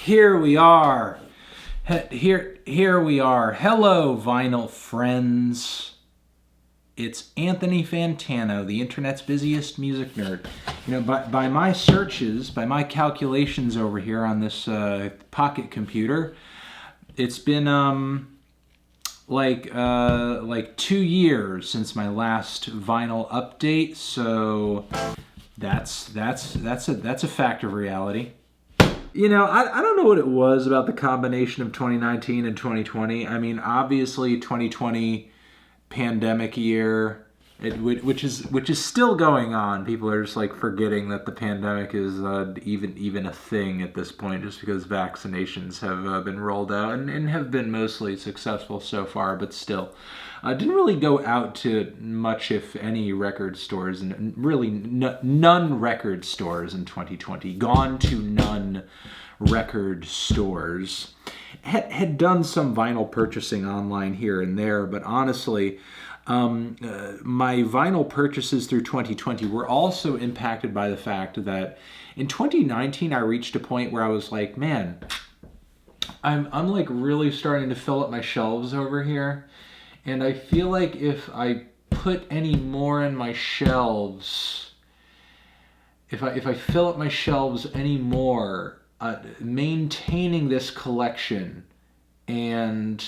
Here we are. Here we are. Hello, vinyl friends. It's Anthony Fantano, the internet's busiest music nerd. You know, by my searches, by my calculations over here on this pocket computer, it's been like 2 years since my last vinyl update. So that's a fact of reality. You know, I don't know what it was about the combination of 2019 and 2020. I mean, obviously 2020 pandemic year, which is still going on. People are just like forgetting that the pandemic is even a thing at this point, just because vaccinations have been rolled out and have been mostly successful so far, but still. Didn't really go out to much, if any, record stores, and really none record stores in 2020. Gone to none record stores. Had done some vinyl purchasing online here and there, but honestly, my vinyl purchases through 2020 were also impacted by the fact that in 2019 I reached a point where I was like, man, I'm like really starting to fill up my shelves over here. And I feel like if I put any more in my shelves, if I fill up my shelves any more, maintaining this collection and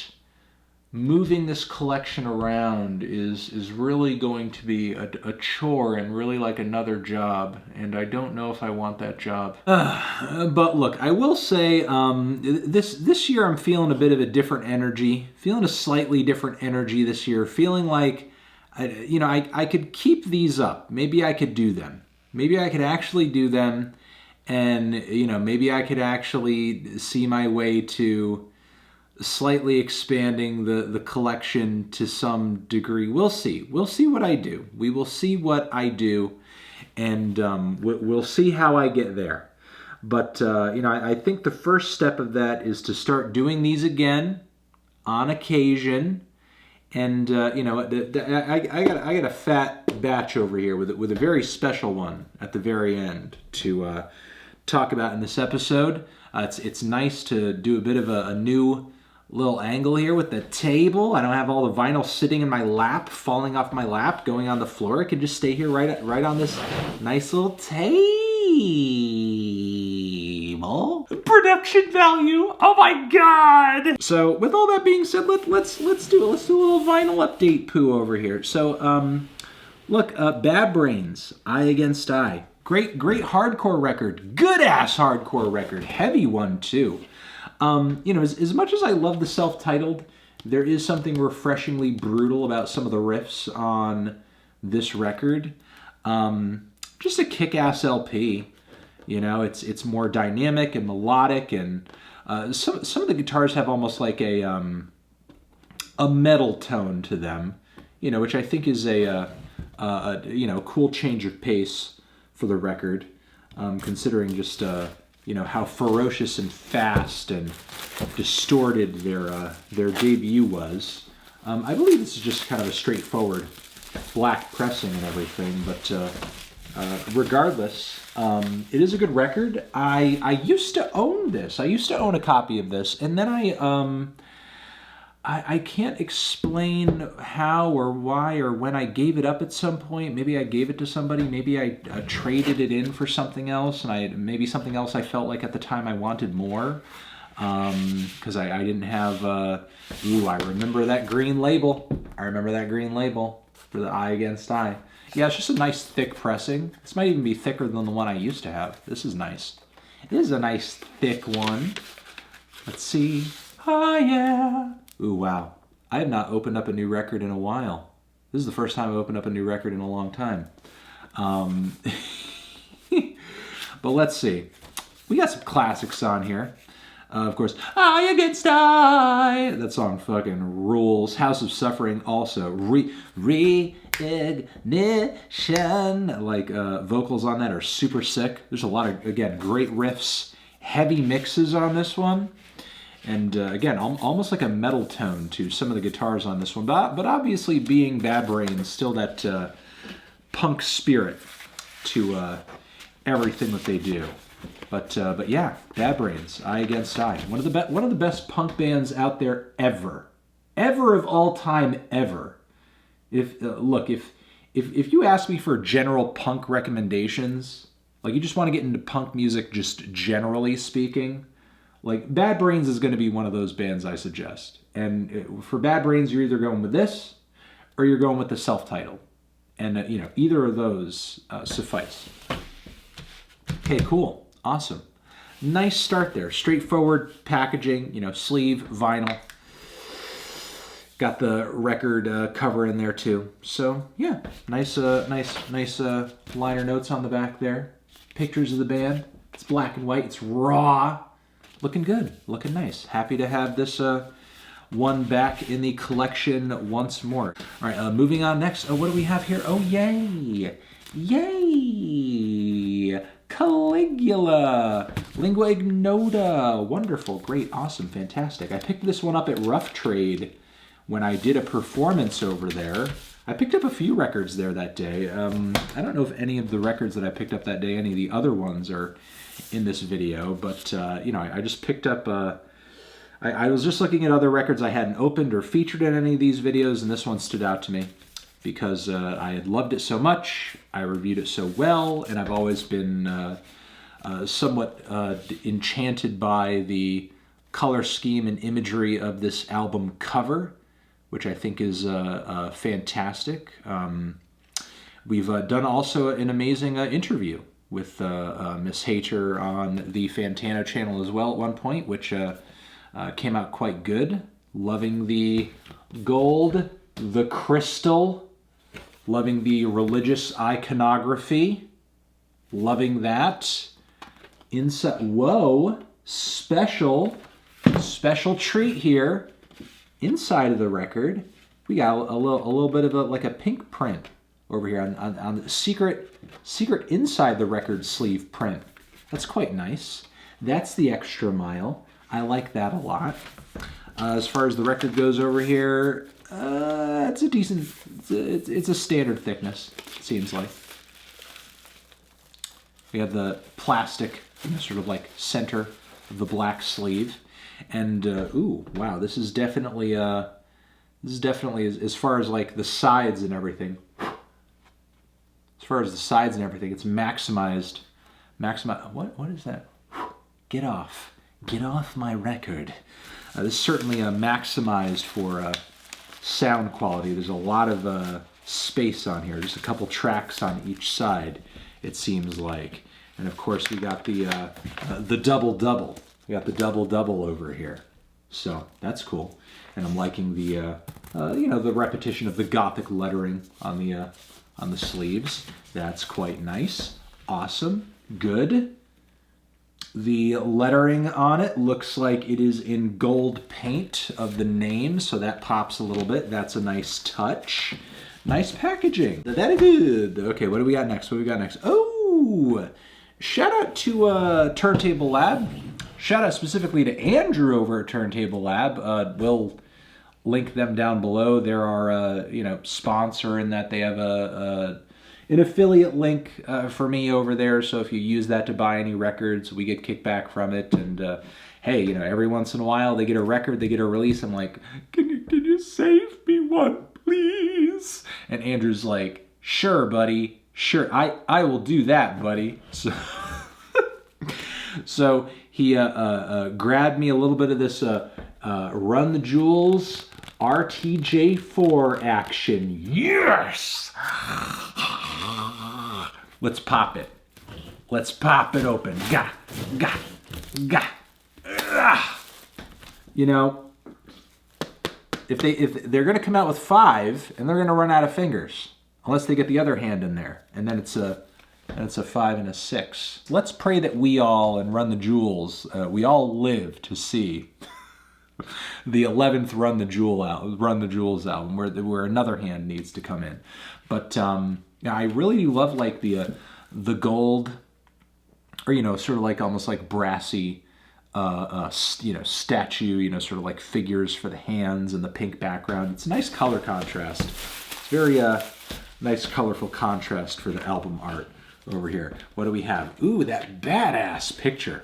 moving this collection around is really going to be a chore and really like another job, and I don't know if I want that job. But look, I will say this year I'm feeling a bit of a different energy, feeling a slightly different energy this year, feeling like I could keep these up. Maybe I could do them. Maybe I could actually do them, and maybe I could actually see my way to slightly expanding the collection to some degree. We'll see. We'll see what I do. We will see what I do, and we'll see how I get there. But I think the first step of that is to start doing these again on occasion. And I got a fat batch over here with a very special one at the very end to talk about in this episode. It's nice to do a bit of a new little angle here with the table. I don't have all the vinyl sitting in my lap, falling off my lap, going on the floor. It can just stay here right on this nice little table. Production value. Oh my god. So with all that being said, let's do a little vinyl update poo over here. So look, Bad Brains, Eye Against Eye. Great hardcore record. Good ass hardcore record. Heavy one too. As much as I love the self-titled, there is something refreshingly brutal about some of the riffs on this record. Just a kick-ass LP. It's more dynamic and melodic, and some of the guitars have almost like a metal tone to them, which I think is a cool change of pace for the record, considering just how ferocious and fast and distorted their debut was. I believe this is just kind of a straightforward black pressing and everything, but regardless, it is a good record. I used to own this. I used to own a copy of this, and then I can't explain how or why or when I gave it up at some point. Maybe I gave it to somebody. Maybe I traded it in for something else, and maybe something else I felt like at the time I wanted more, because I didn't have. I remember that green label. I remember that green label for the Eye Against Eye. Yeah, it's just a nice thick pressing. This might even be thicker than the one I used to have. This is nice. It is a nice thick one. Let's see. Oh yeah. Ooh, wow. I have not opened up a new record in a while. This is the first time I've opened up a new record in a long time. But let's see. We got some classics on here. Of course, Eye Against Eye. That song fucking rules. House of Suffering also. Reignition. Like, vocals on that are super sick. There's a lot of, again, great riffs. Heavy mixes on this one. And again, almost like a metal tone to some of the guitars on this one. But obviously, being Bad Brains, still that punk spirit to everything that they do. But yeah, Bad Brains, Eye Against Eye. One of the best punk bands out there ever. Ever of all time, ever. Look, if you ask me for general punk recommendations, like you just want to get into punk music just generally speaking, like Bad Brains is going to be one of those bands I suggest. And for Bad Brains, you're either going with this or you're going with the self-titled. And either of those suffice. Okay, cool. Awesome. Nice start there. Straightforward packaging, sleeve, vinyl. Got the record cover in there too. So yeah, nice liner notes on the back there. Pictures of the band. It's black and white. It's raw. Looking good. Looking nice. Happy to have this one back in the collection once more. All right, moving on next. What do we have here? Oh, yay! Yay! Caligula! Lingua Ignota! Wonderful, great, awesome, fantastic. I picked this one up at Rough Trade when I did a performance over there. I picked up a few records there that day. I don't know if any of the records that I picked up that day, any of the other ones are in this video, but I just picked up... I was just looking at other records I hadn't opened or featured in any of these videos, and this one stood out to me because I had loved it so much, I reviewed it so well, and I've always been somewhat enchanted by the color scheme and imagery of this album cover, which I think is fantastic. We've done also an amazing interview with Miss Hater on the Fantano channel as well at one point, which came out quite good. Loving the gold, the crystal, loving the religious iconography, loving that. Inside, whoa, special treat here. Inside of the record, we got a little bit of a pink print over here on the secret inside the record sleeve print. That's quite nice. That's the extra mile. I like that a lot. As far as the record goes over here, it's a decent, it's a standard thickness, it seems like. We have the plastic, sort of like center of the black sleeve. And, ooh, wow, this is definitely as far as like the sides and everything. As far as the sides and everything, it's maximized. What is that? Get off my record. This is certainly maximized for sound quality. There's a lot of space on here. Just a couple tracks on each side, it seems like. And of course, we got the double-double. We got the double-double over here. So that's cool. And I'm liking the the repetition of the Gothic lettering on the sleeves. That's quite nice. Awesome. Good. The lettering on it looks like it is in gold paint of the name, so that pops a little bit. That's a nice touch. Nice packaging. Very good. Okay, what do we got next? Oh, shout out to Turntable Lab. Shout out specifically to Andrew over at Turntable Lab. We'll link them down below. They're our sponsor in that they have an affiliate link for me over there, so if you use that to buy any records, we get kickback from it. And hey, every once in a while they get a record, they get a release. I'm like, can you save me one, please? And Andrew's like, sure, buddy, sure, I will do that, buddy. So he grabbed me a little bit of this Run the Jewels RTJ4 action. Yes! Let's pop it. Let's pop it open. Gah, gah, gah. If they're gonna come out with 5, and they're gonna run out of fingers, unless they get the other hand in there, and then it's a 5 and a 6. Let's pray that we all, and Run the Jewels, we all live to see the 11th Run the Jewels album, where another hand needs to come in. But I really love like the gold, or sort of like almost like brassy, statue, sort of like figures for the hands and the pink background. It's a nice color contrast. It's very nice colorful contrast for the album art. over here. What do we have? Ooh, that badass picture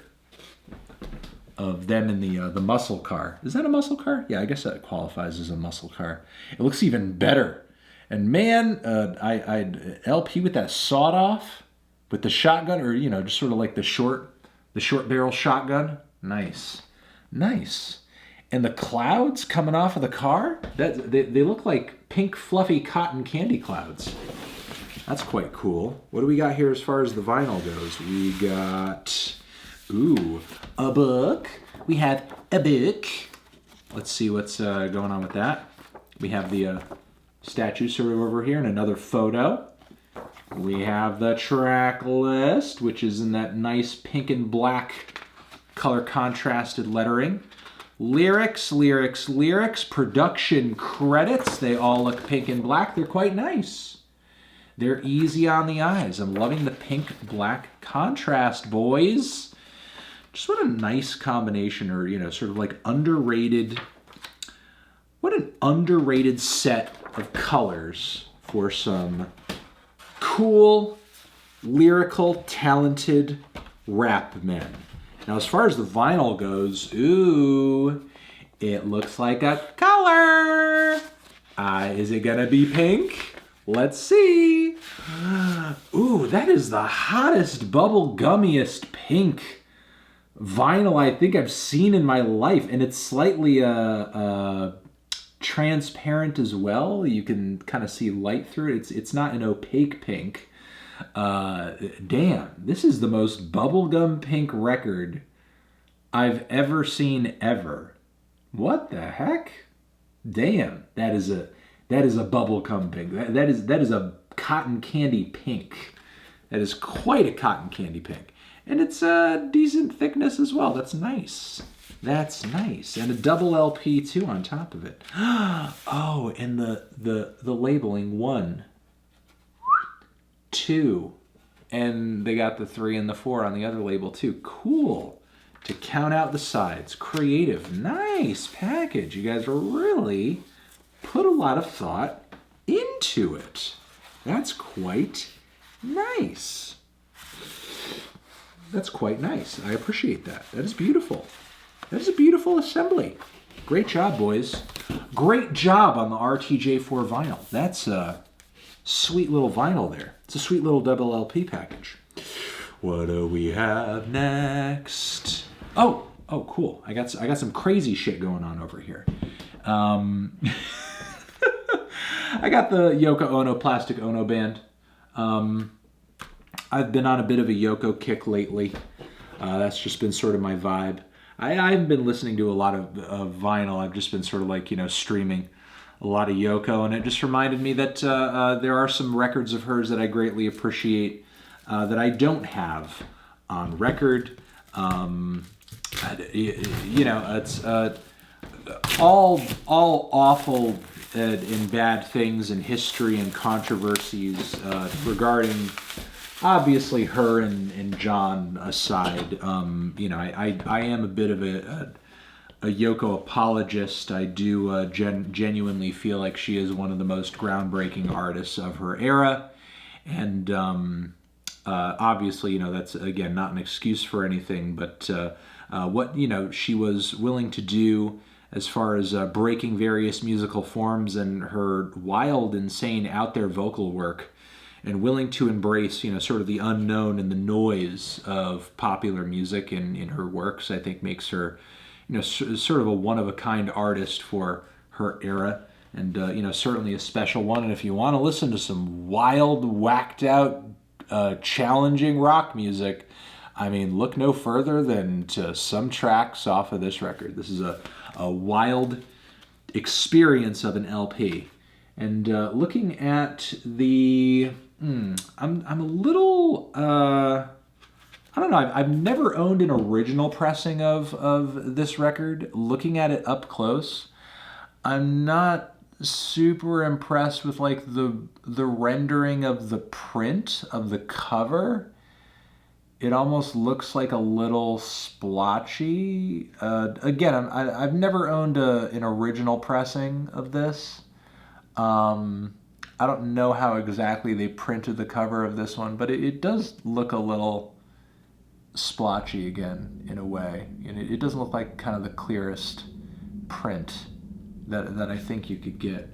of them in the muscle car. Is that a muscle car? Yeah, I guess that qualifies as a muscle car. It looks even better. And man, I LP with that sawed off with the shotgun, or just sort of like the short barrel shotgun. Nice. And the clouds coming off of the car, they look like pink fluffy cotton candy clouds. That's quite cool. What do we got here as far as the vinyl goes? We got, a book. We have a book. Let's see what's going on with that. We have the statue sort of over here and another photo. We have the track list, which is in that nice pink and black color contrasted lettering. Lyrics, production credits. They all look pink and black. They're quite nice. They're easy on the eyes. I'm loving the pink-black contrast, boys. Just what a nice combination, or, sort of like underrated. What an underrated set of colors for some cool, lyrical, talented rap men. Now, as far as the vinyl goes, it looks like a color. Is it gonna be pink? Let's see. Ooh, that is the hottest, bubble gummiest pink vinyl I think I've seen in my life. And it's slightly transparent as well. You can kind of see light through it. It's not an opaque pink. Damn, this is the most bubblegum pink record I've ever seen ever. What the heck? Damn, that is a bubblegum pink. That is a cotton candy pink. That is quite a cotton candy pink. And it's a decent thickness as well. That's nice. That's nice. And a double LP too on top of it. Oh, and the labeling 1, 2, and they got the 3 and the 4 on the other label too. Cool. To count out the sides. Creative. Nice package. You guys really put a lot of thought into it. That's quite nice. That's quite nice. I appreciate that. That is beautiful. That is a beautiful assembly. Great job, boys. Great job on the RTJ4 vinyl. That's a sweet little vinyl there. It's a sweet little double LP package. What do we have next? Oh, cool. I got some crazy shit going on over here. I got the Yoko Ono Plastic Ono band. I've been on a bit of a Yoko kick lately. That's just been sort of my vibe. I haven't been listening to a lot of vinyl. I've just been sort of like, streaming a lot of Yoko. And it just reminded me that there are some records of hers that I greatly appreciate that I don't have on record. It's all awful and bad things in history and controversies regarding, obviously, her and John aside. I am a bit of a Yoko apologist. I do genuinely feel like she is one of the most groundbreaking artists of her era. And obviously, that's, again, not an excuse for anything, but what, she was willing to do as far as breaking various musical forms and her wild, insane, out there vocal work, and willing to embrace, sort of the unknown and the noise of popular music in her works, I think makes her, sort of a one-of-a-kind artist for her era, and, certainly a special one. And if you want to listen to some wild, whacked-out, challenging rock music, I mean, look no further than to some tracks off of this record. This is a wild experience of an LP. And looking at the... I'm a little... I don't know. I've never owned an original pressing of this record. Looking at it up close, I'm not super impressed with like the rendering of the print of the cover. It almost looks like a little splotchy. Again, I've never owned an original pressing of this. I I don't know how exactly they printed the cover of this one, but it does look a little splotchy again, in a way. And it doesn't look like kind of the clearest print that I think you could get.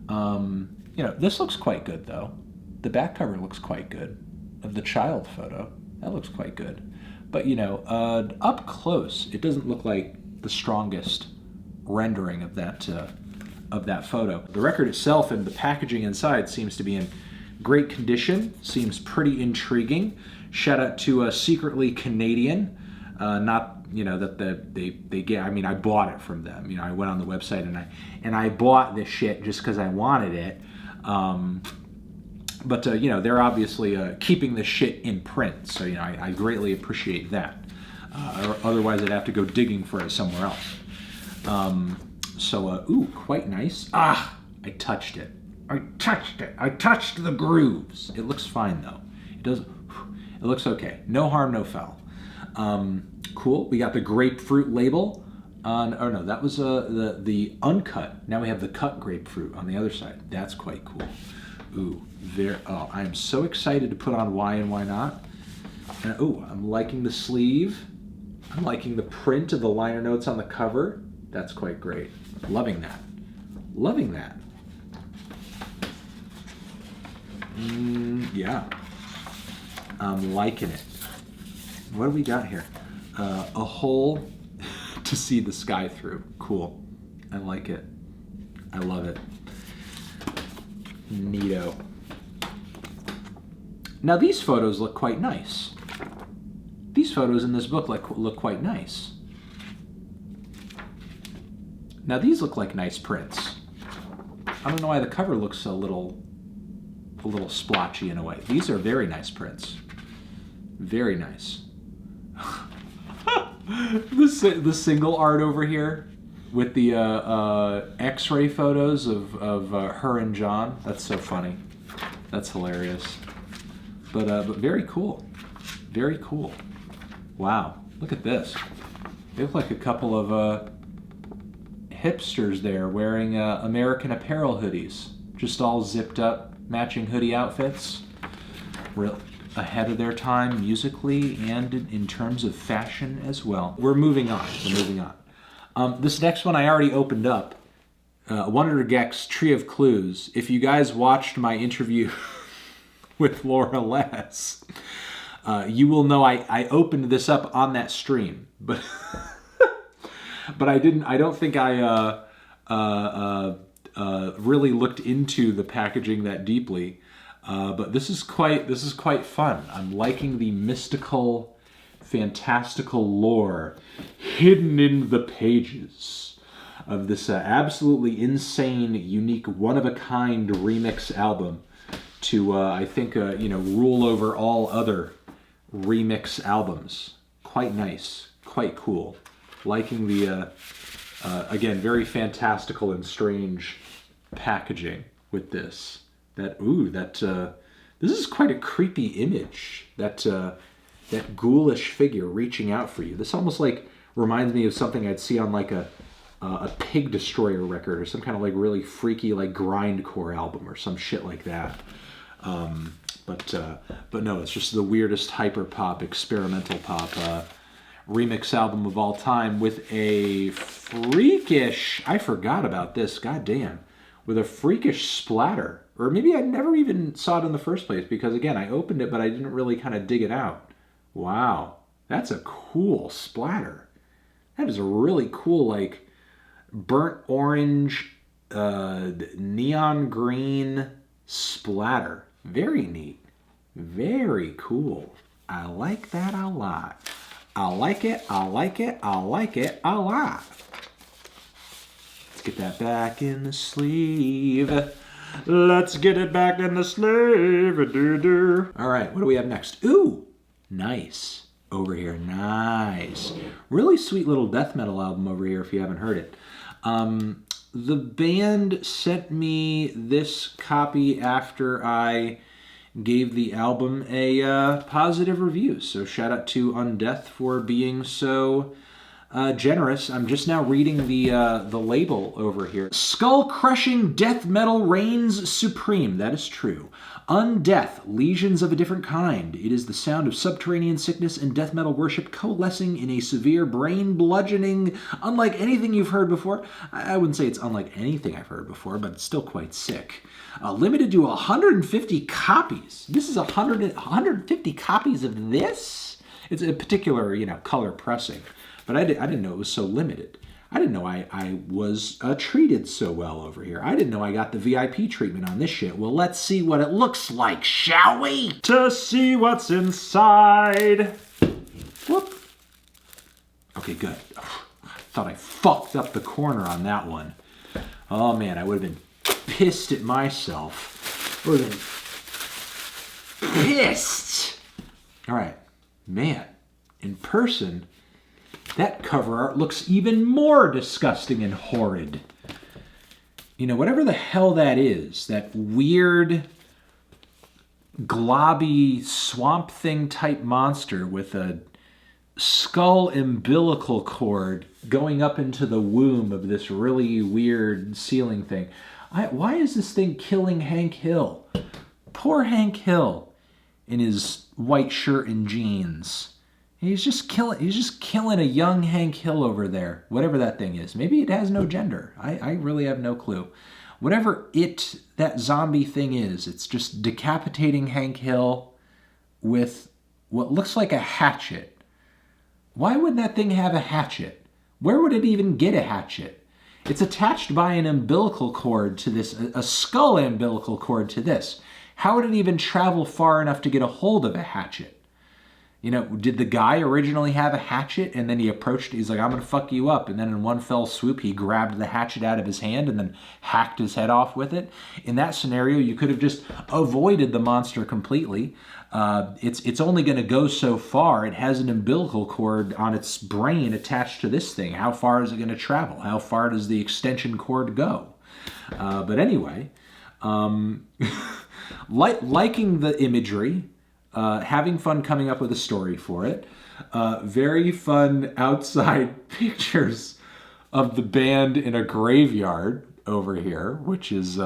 You know, this looks quite good, though. The back cover looks quite good. Of the child photo, that looks quite good. But, you know, up close, it doesn't look like the strongest rendering of that photo. The record itself and the packaging inside seems to be in great condition, seems pretty intriguing. Shout out to Secretly Canadian, not, you know, that they get, I mean, I bought it from them. You know, I went on the website and I bought this shit just because I wanted it. But you know, they're obviously keeping this shit in print, so, you know, I greatly appreciate that. Otherwise, I'd have to go digging for it somewhere else. Ooh, quite nice. Ah, I touched it. I touched the grooves. It looks fine, though. It looks okay. No harm, no foul. Cool. We got the grapefruit label on, oh no, that was the uncut. Now we have the cut grapefruit on the other side. That's quite cool. Ooh, I'm so excited to put on Why and Why Not. And ooh, I'm liking the sleeve. I'm liking the print of the liner notes on the cover. That's quite great. Loving that. Loving that. Yeah. I'm liking it. What do we got here? A hole to see the sky through. Cool. I like it. I love it. Neato. Now these photos look quite nice. These photos in this book look quite nice. Now these look like nice prints. I don't know why the cover looks a little splotchy in a way. These are very nice prints. Very nice. The single art over here with the X-ray photos of her and John. That's so funny. That's hilarious. But very cool. Very cool. Wow. Look at this. They look like a couple of hipsters there wearing American Apparel hoodies. Just all zipped up, matching hoodie outfits. Real ahead of their time musically and in terms of fashion as well. We're moving on. This next one I already opened up. Wonder gecs Tree of Clues. If you guys watched my interview with Laura Les, you will know I opened this up on that stream, but but I don't think I really looked into the packaging that deeply. But this is quite fun. I'm liking the mystical, fantastical lore hidden in the pages of this absolutely insane, unique, one-of-a-kind remix album to, I think, rule over all other remix albums. Quite nice, quite cool. Liking the, again, very fantastical and strange packaging with this. This is quite a creepy image. That ghoulish figure reaching out for you. This almost like reminds me of something I'd see on like a Pig Destroyer record or some kind of like really freaky like grindcore album or some shit like that. But no, it's just the weirdest hyper pop, experimental pop remix album of all time with a freakish. I forgot about this. Goddamn, with a freakish splatter. Or maybe I never even saw it in the first place because, again, I opened it, but I didn't really kind of dig it out. Wow. That's a cool splatter. That is a really cool, like, burnt orange, neon green splatter. Very neat. Very cool. I like that a lot. I like it, I like it, I like it a lot. Let's get that back in the sleeve. Let's get it back in the sleeve. All right, what do we have next? Ooh, nice. Over here, nice. Really sweet little death metal album over here if you haven't heard it. The band sent me this copy after I gave the album a positive review. So shout out to Undeath for being so generous. I'm just now reading the label over here. Skull-crushing death metal reigns supreme. That is true. Undeath, lesions of a different kind. It is the sound of subterranean sickness and death metal worship coalescing in a severe brain bludgeoning, unlike anything you've heard before. I wouldn't say it's unlike anything I've heard before, but it's still quite sick. Limited to 150 copies. This is 150 copies of this? It's a particular, color pressing. But I didn't know it was so limited. I didn't know I was treated so well over here. I didn't know I got the VIP treatment on this shit. Well, let's see what it looks like, shall we? To see what's inside. Whoop. Okay, good. I thought I fucked up the corner on that one. Oh, man, I would have been pissed at myself. I would have been pissed. All right. Man, in person, that cover art looks even more disgusting and horrid. Whatever the hell that is, that weird, globby swamp thing type monster with a skull umbilical cord going up into the womb of this really weird ceiling thing. Why is this thing killing Hank Hill? Poor Hank Hill in his white shirt and jeans. He's just killing a young Hank Hill over there, whatever that thing is. Maybe it has no gender. I really have no clue. Whatever that zombie thing is, it's just decapitating Hank Hill with what looks like a hatchet. Why would that thing have a hatchet? Where would it even get a hatchet? It's attached by an umbilical cord to this, a skull umbilical cord to this. How would it even travel far enough to get a hold of a hatchet? Did the guy originally have a hatchet and then he approached, he's like, I'm going to fuck you up. And then in one fell swoop, he grabbed the hatchet out of his hand and then hacked his head off with it. In that scenario, you could have just avoided the monster completely. It's only going to go so far. It has an umbilical cord on its brain attached to this thing. How far is it going to travel? How far does the extension cord go? But anyway, liking the imagery, having fun coming up with a story for it. Very fun outside pictures of the band in a graveyard over here, which is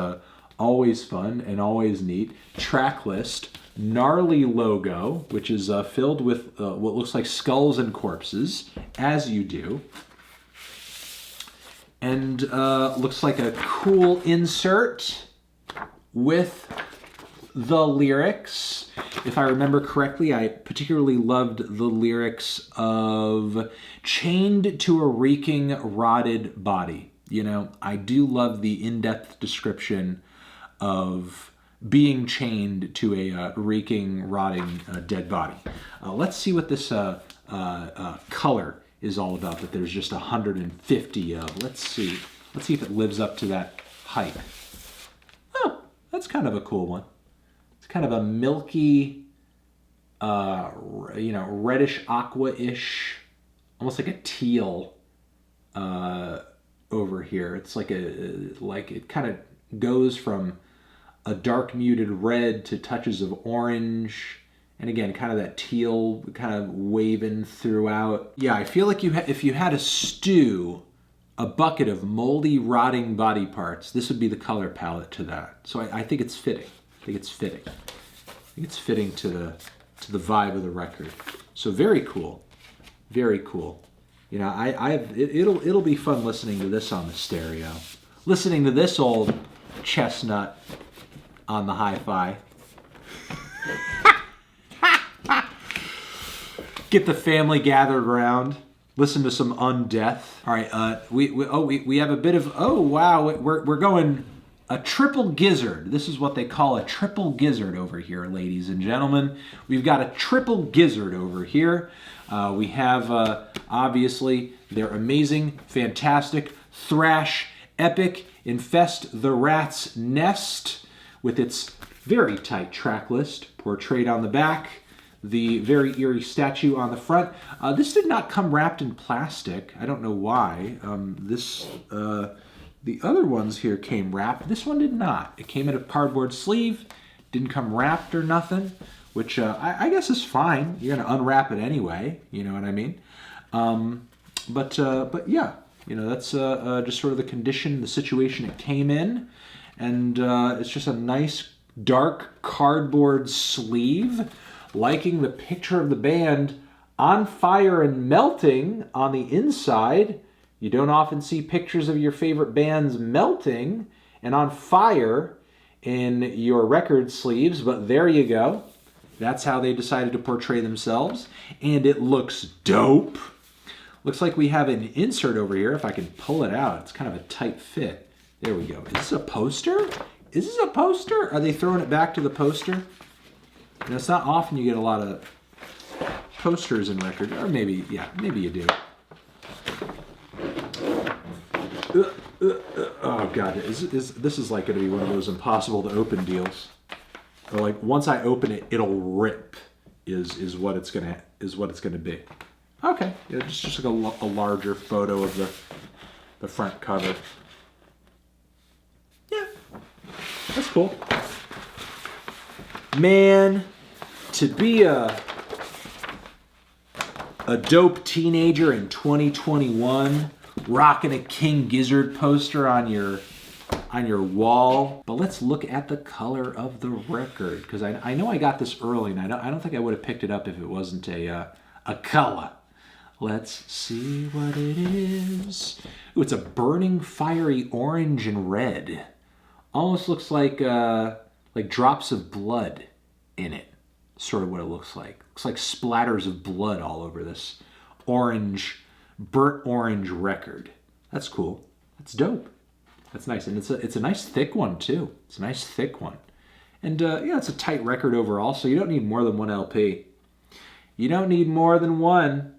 always fun and always neat. Track list, gnarly logo, which is filled with what looks like skulls and corpses, as you do. And looks like a cool insert with the lyrics. If I remember correctly, I particularly loved the lyrics of chained to a reeking, rotted body. I do love the in-depth description of being chained to a reeking, rotting, dead body. Let's see what this color is all about that there's just 150 of. Let's see if it lives up to that hype. Oh, that's kind of a cool one. Kind of a milky, reddish aqua-ish, almost like a teal over here. It's like it kind of goes from a dark muted red to touches of orange, and again, kind of that teal kind of waving throughout. Yeah, I feel like if you had to stew a bucket of moldy, rotting body parts, this would be the color palette to that. So I think it's fitting. I think it's fitting to the vibe of the record. So very cool, very cool. It'll be fun listening to this on the stereo, listening to this old chestnut on the hi-fi. Get the family gathered around, listen to some Undeath. All right, we have a bit of, oh wow, we're going a triple gizzard. This is what they call a triple gizzard over here, ladies and gentlemen. We've got a triple gizzard over here. We have, obviously, their amazing, fantastic, thrash, epic, Infest the Rat's Nest with its very tight track list portrayed on the back, the very eerie statue on the front. This did not come wrapped in plastic. I don't know why. The other ones here came wrapped. This one did not. It came in a cardboard sleeve, didn't come wrapped or nothing, which I guess is fine. You're going to unwrap it anyway, you know what I mean? But yeah, you know, that's just sort of the condition, the situation it came in. And it's just a nice dark cardboard sleeve. Liking the picture of the band on fire and melting on the inside. You don't often see pictures of your favorite bands melting and on fire in your record sleeves, but there you go. That's how they decided to portray themselves, and it looks dope. Looks like we have an insert over here. If I can pull it out, it's kind of a tight fit. There we go. Is this a poster? Is this a poster? Are they throwing it back to the poster? You know, it's not often you get a lot of posters in record, or maybe, yeah, maybe you do. Oh God, this is like going to be one of those impossible to open deals. Or like once I open it, it'll rip. Is what it's gonna be. Okay, yeah, just like a larger photo of the front cover. Yeah, that's cool. Man, to be a dope teenager in 2021, rocking a King Gizzard poster on your wall. But let's look at the color of the record, because I know I got this early, and I don't think I would have picked it up if it wasn't a color. Let's see what it is. Ooh, it's a burning, fiery orange and red. Almost looks like drops of blood in it. Sort of what it looks like. Looks like splatters of blood all over this orange, burnt orange record. That's cool. That's dope. That's nice, and it's a nice thick one too. It's a nice thick one, and yeah, it's a tight record overall. So you don't need more than one LP. You don't need more than one.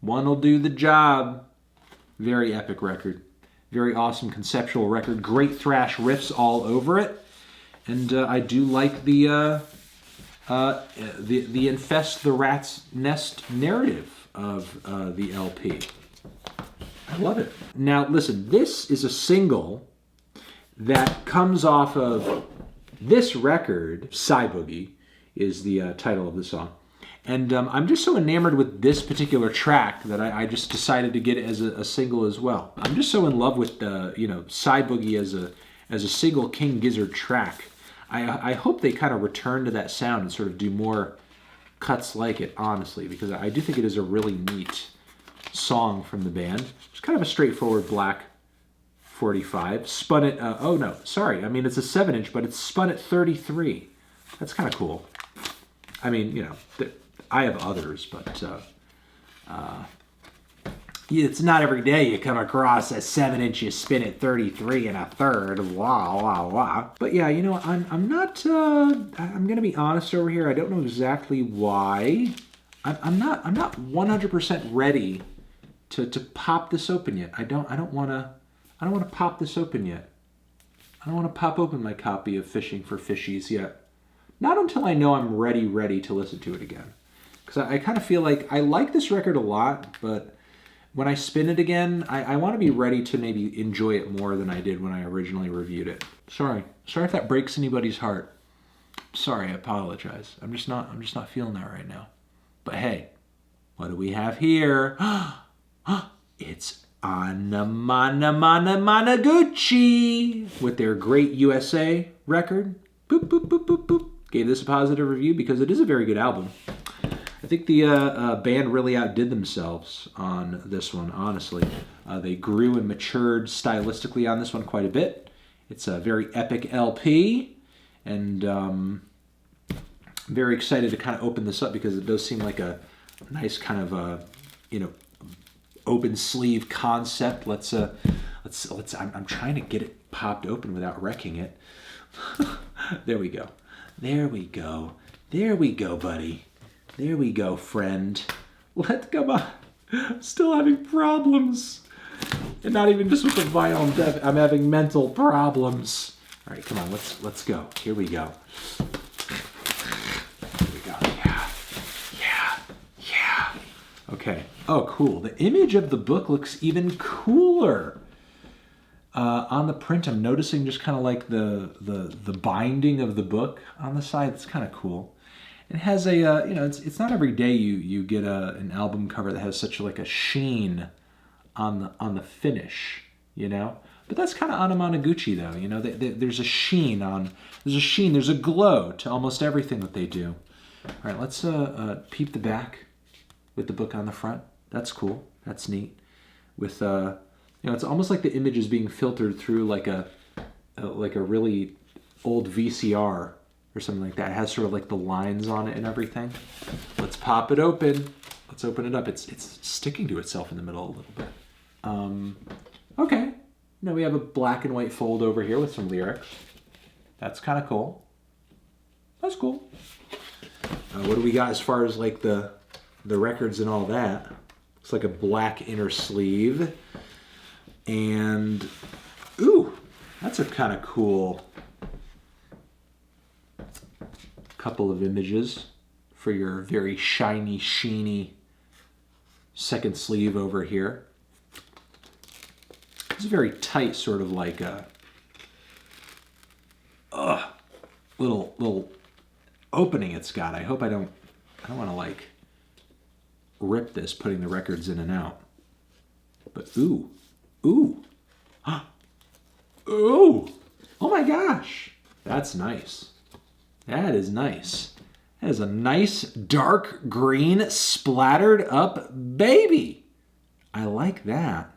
One will do the job. Very epic record. Very awesome conceptual record. Great thrash riffs all over it, and I do like the Infest the Rat's Nest narrative of the LP. I love it. Now, listen, this is a single that comes off of this record. Cyboogie is the title of the song. And I'm just so enamored with this particular track that I just decided to get it as a single as well. I'm just so in love with Cyboogie as a single King Gizzard track. I hope they kind of return to that sound and sort of do more cuts like it, honestly, because I do think it is a really neat song from the band. It's kind of a straightforward black 45. Spun at, oh no, sorry. I mean, it's a 7-inch, but it's spun at 33. That's kind of cool. I mean, you know, I have others, but it's not every day you come across a 7-inch you spin at 33 1/3. Wow, wow, wow. But yeah, you know, I'm not, I'm going to be honest over here. I don't know exactly why. I'm not 100% ready to pop this open yet. I don't want to pop this open yet. I don't want to pop open my copy of Fishing for Fishies yet. Not until I know I'm ready to listen to it again. Because I kind of feel like I like this record a lot, but when I spin it again, I want to be ready to maybe enjoy it more than I did when I originally reviewed it. Sorry if that breaks anybody's heart. Sorry, I apologize. I'm just not feeling that right now. But hey, what do we have here? It's Anamanaguchi with their Great USA record. Boop, boop, boop, boop, boop. Gave this a positive review because it is a very good album. I think the band really outdid themselves on this one, honestly. They grew and matured stylistically on this one quite a bit. It's a very epic LP, and I'm very excited to kind of open this up because it does seem like a nice kind of open sleeve concept. Let's I'm trying to get it popped open without wrecking it. There we go, buddy. There we go, friend. Come on. I'm still having problems. And not even just with the vinyl. I'm having mental problems. All right, come on. Let's go. Here we go. Yeah. Okay. Oh, cool. The image of the book looks even cooler. On the print, I'm noticing just kind of like the binding of the book on the side. It's kind of cool. It has a, it's not every day you get an album cover that has such like a sheen on the finish, you know. But that's kind of Anamanaguchi, though. You know, there's a sheen there's a glow to almost everything that they do. All right, let's peep the back with the book on the front. That's cool. That's neat. With you know, it's almost like the image is being filtered through like a really old VCR or something like that. It has sort of like the lines on it and everything. Let's pop it open. Let's open it up. It's sticking to itself in the middle a little bit. Okay. Now we have a black and white fold over here with some lyrics. That's kind of cool. That's cool. What do we got as far as like the records and all that? Looks like a black inner sleeve. And, ooh, that's a kind of cool couple of images for your very shiny, sheeny second sleeve over here. It's very tight, sort of like a little opening it's got. I hope I don't want to like rip this putting the records in and out. But ooh, ooh, ooh, oh my gosh, that's nice. That is nice. That is a nice dark green splattered up baby. I like that.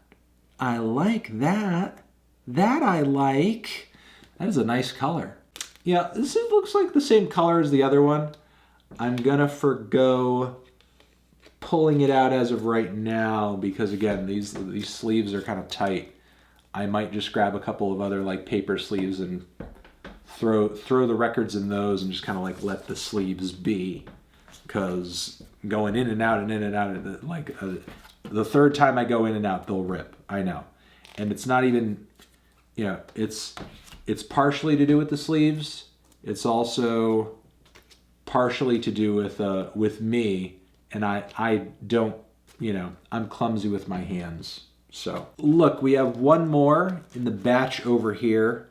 I like that. That I like. That is a nice color. Yeah, this looks like the same color as the other one. I'm gonna forgo pulling it out as of right now because again, these sleeves are kind of tight. I might just grab a couple of other like paper sleeves and throw the records in those and just kind of like let the sleeves be, because going in and out and in and out, like the third time I go in and out, they'll rip. I know. And it's not even, you know, it's partially to do with the sleeves. It's also partially to do with me, and I don't, you know, I'm clumsy with my hands. So look, we have one more in the batch over here,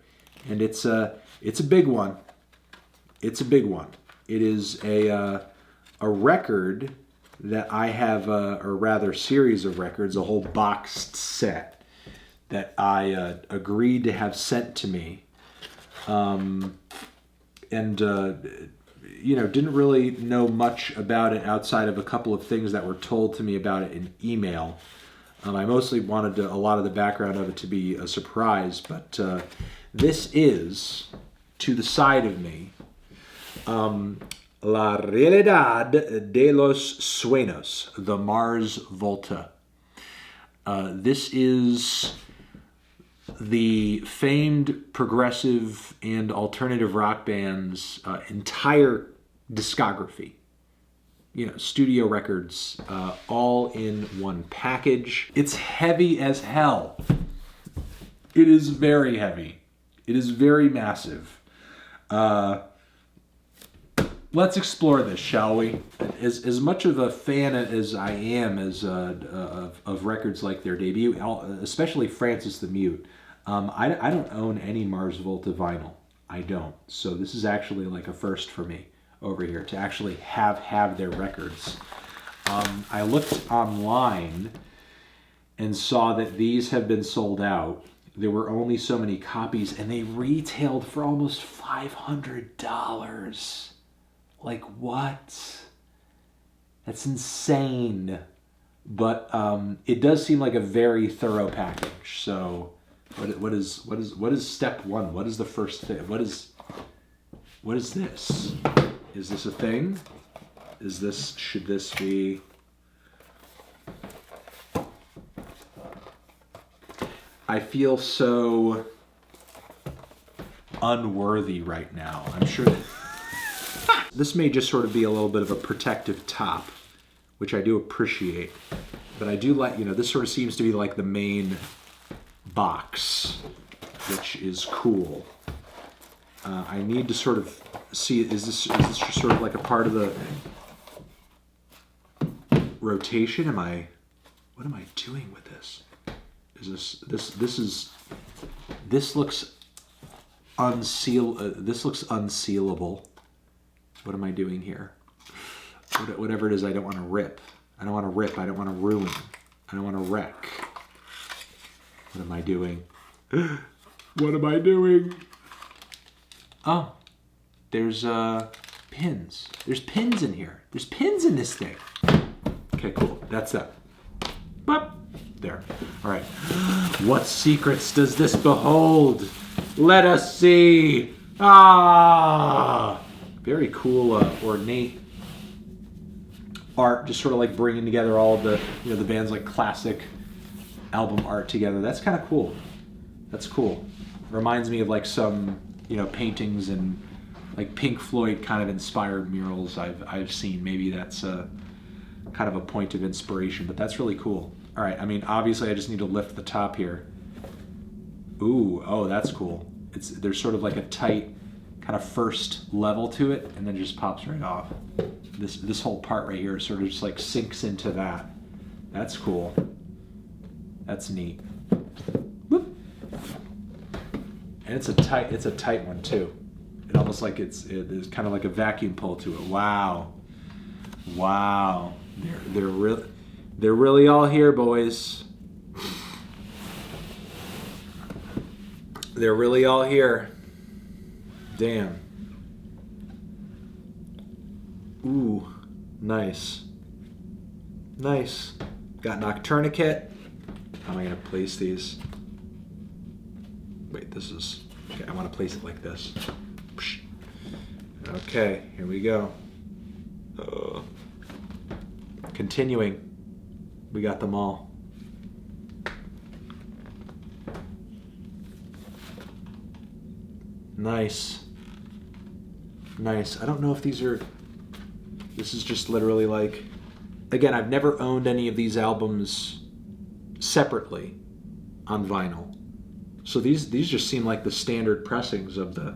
and it's a big one. It's a big one. It is a record that I have, or rather series of records, a whole boxed set that I agreed to have sent to me. You know, didn't really know much about it outside of a couple of things that were told to me about it in email. I mostly wanted a lot of the background of it to be a surprise, but this is, to the side of me, La realidad de los sueños, the Mars Volta. This is the famed progressive and alternative rock band's entire discography. You know, studio records, all in one package. It's heavy as hell. It is very heavy. It is very massive. Let's explore this, shall we? As much of a fan as I am of records like their debut, especially Francis the Mute, I don't own any Mars Volta vinyl. I don't. So this is actually like a first for me over here to actually have their records. I looked online and saw that these have been sold out. There were only so many copies, and they retailed for almost $500. Like, what? That's insane. But it does seem like a very thorough package. So, what is step one? What is the first thing? What is this? Is this a thing? Should this be? I feel so unworthy right now. I'm sure this may just sort of be a little bit of a protective top, which I do appreciate. But I do like, you know, this sort of seems to be like the main box, which is cool. I need to sort of see, is this just sort of like a part of the rotation? What am I doing with this? This looks unsealable. What am I doing here? Whatever it is, I don't want to rip. I don't want to rip. I don't want to ruin. I don't want to wreck. What am I doing? What am I doing? Oh, there's pins. There's pins in here. There's pins in this thing. Okay, cool. That's that. Boop. There. All right. What secrets does this behold? Let us see. Ah! Very cool, ornate art. Just sort of like bringing together all of the, the band's like classic album art together. That's kind of cool. That's cool. Reminds me of like some, paintings and like Pink Floyd kind of inspired murals I've seen. Maybe that's kind of a point of inspiration, but that's really cool. All right, I mean, obviously I just need to lift the top here. Ooh, oh, that's cool. There's sort of like a tight kind of first level to it, and then it just pops right off. This whole part right here sort of just like sinks into that. That's cool. That's neat. Whoop. And it's a tight one too. It almost like it's kind of like a vacuum pull to it. Wow. Wow. They're really all here, boys. They're really all here. Damn. Ooh, nice. Nice. Got Nocturnicate. How am I gonna place these? Wait, this is, okay, I wanna place it like this. Okay, here we go. Continuing. We got them all. Nice. Nice. I don't know if these are... This is just literally like... Again, I've never owned any of these albums separately on vinyl. So these just seem like the standard pressings of the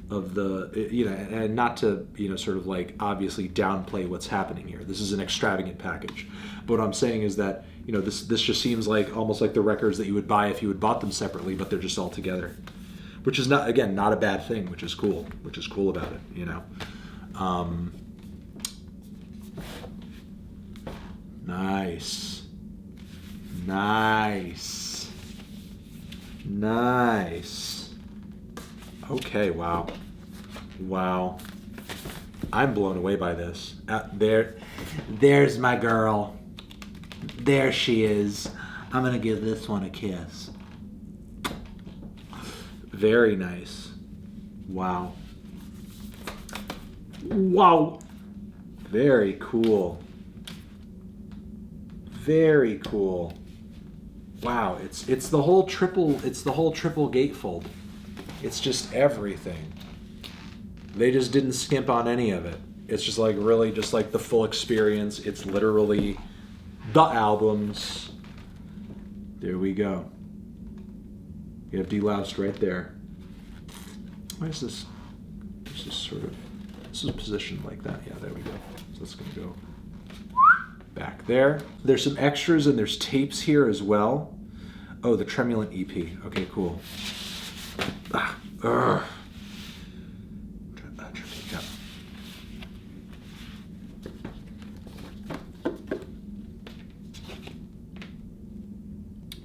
and not to sort of like obviously downplay what's happening here. This is an extravagant package, but what I'm saying is that this just seems like almost like the records that you would buy if you had bought them separately, but they're just all together, which is not a bad thing, which is cool about it. Nice. Okay, wow. I'm blown away by this. There's my girl. There she is. I'm gonna give this one a kiss. Very nice. Wow. Very cool. Very cool. Wow, it's the whole triple gatefold. It's just everything. They just didn't skimp on any of it. It's just like really just like the full experience. It's literally the albums. There we go. You have deloused right there. Why is this? This is positioned like that. Yeah, there we go. So it's gonna go back there. There's some extras and there's tapes here as well. Oh, the Tremulant EP. Okay, cool.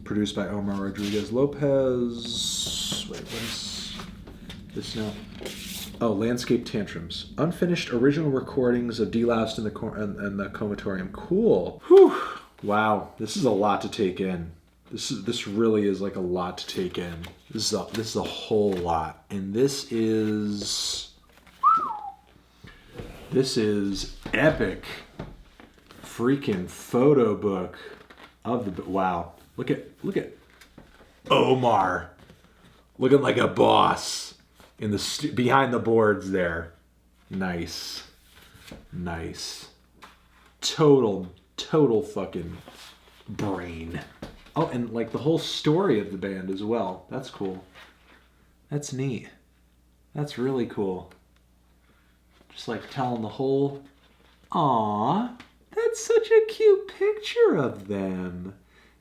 Produced by Omar Rodriguez Lopez. Wait, what is this now? Oh, Landscape Tantrums. Unfinished original recordings of Deloused and the Comatorium. Cool. Whew. Wow, this is a lot to take in. This really is like a lot to take in. This is a whole lot, and this is epic. Freaking photo book of the wow. Look at Omar looking like a boss in the behind the boards there. Nice. Total fucking brain. Oh, and like the whole story of the band as well. That's cool. That's neat. That's really cool. Just like telling the whole... Aww, that's such a cute picture of them.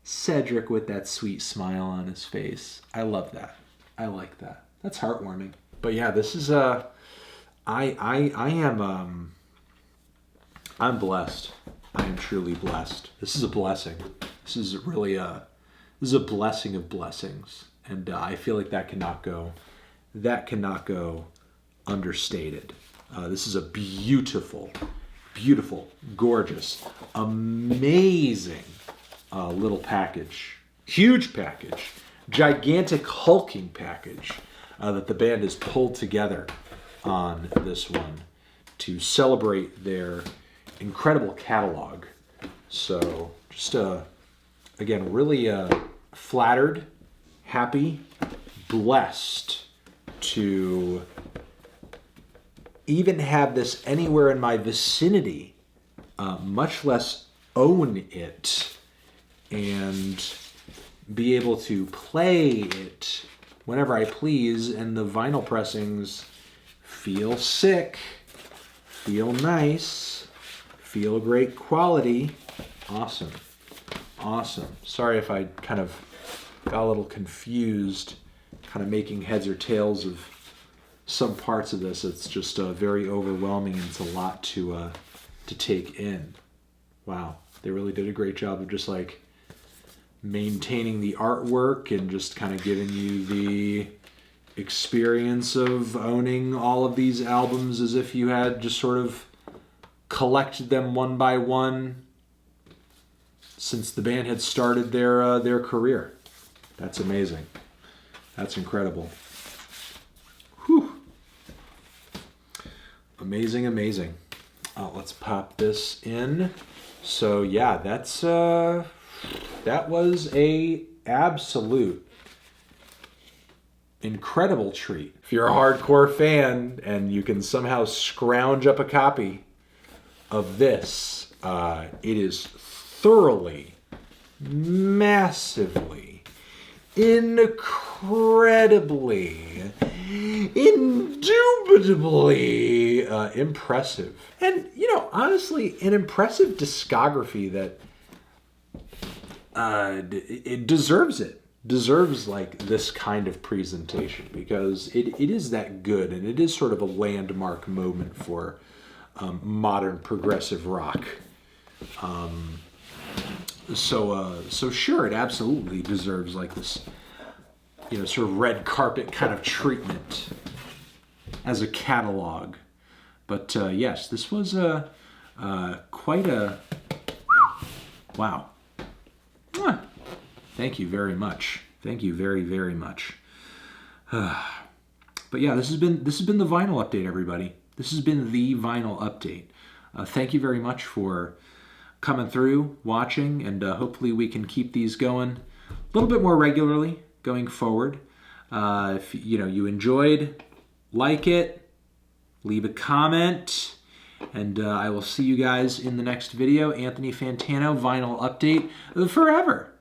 Cedric with that sweet smile on his face. I love that. I like that. That's heartwarming. But yeah, this is I'm blessed. I am truly blessed. This is a blessing. This is really is a blessing of blessings, and I feel like that cannot go understated. This is a beautiful, beautiful, gorgeous, amazing little package. Huge package. Gigantic hulking package that the band has pulled together on this one to celebrate their incredible catalog. So just again, really flattered, happy, blessed to even have this anywhere in my vicinity, much less own it and be able to play it whenever I please. And the vinyl pressings feel sick, feel nice, feel great quality. Awesome. Awesome. Sorry if I kind of got a little confused, kind of making heads or tails of some parts of this. It's just very overwhelming, and it's a lot to take in. Wow. They really did a great job of just like maintaining the artwork and just kind of giving you the experience of owning all of these albums as if you had just sort of collected them one by one since the band had started their career. That's amazing. That's incredible. Whew. Amazing, amazing. Let's pop this in. So yeah, that was a absolute incredible treat. If you're a hardcore fan and you can somehow scrounge up a copy of this, it is thoroughly, massively, incredibly, indubitably impressive. And, you know, honestly, an impressive discography that it deserves it. Deserves like this kind of presentation because it is that good, and it is sort of a landmark moment for modern progressive rock. So sure, it absolutely deserves like this, you know, sort of red carpet kind of treatment as a catalog. But yes, this was quite a wow. Thank you very much. Thank you very, very much. But yeah, this has been the vinyl update, everybody. This has been the vinyl update. Thank you very much for coming through, watching, and hopefully we can keep these going a little bit more regularly going forward. If you enjoyed, like it, leave a comment, and I will see you guys in the next video. Anthony Fantano, vinyl update forever.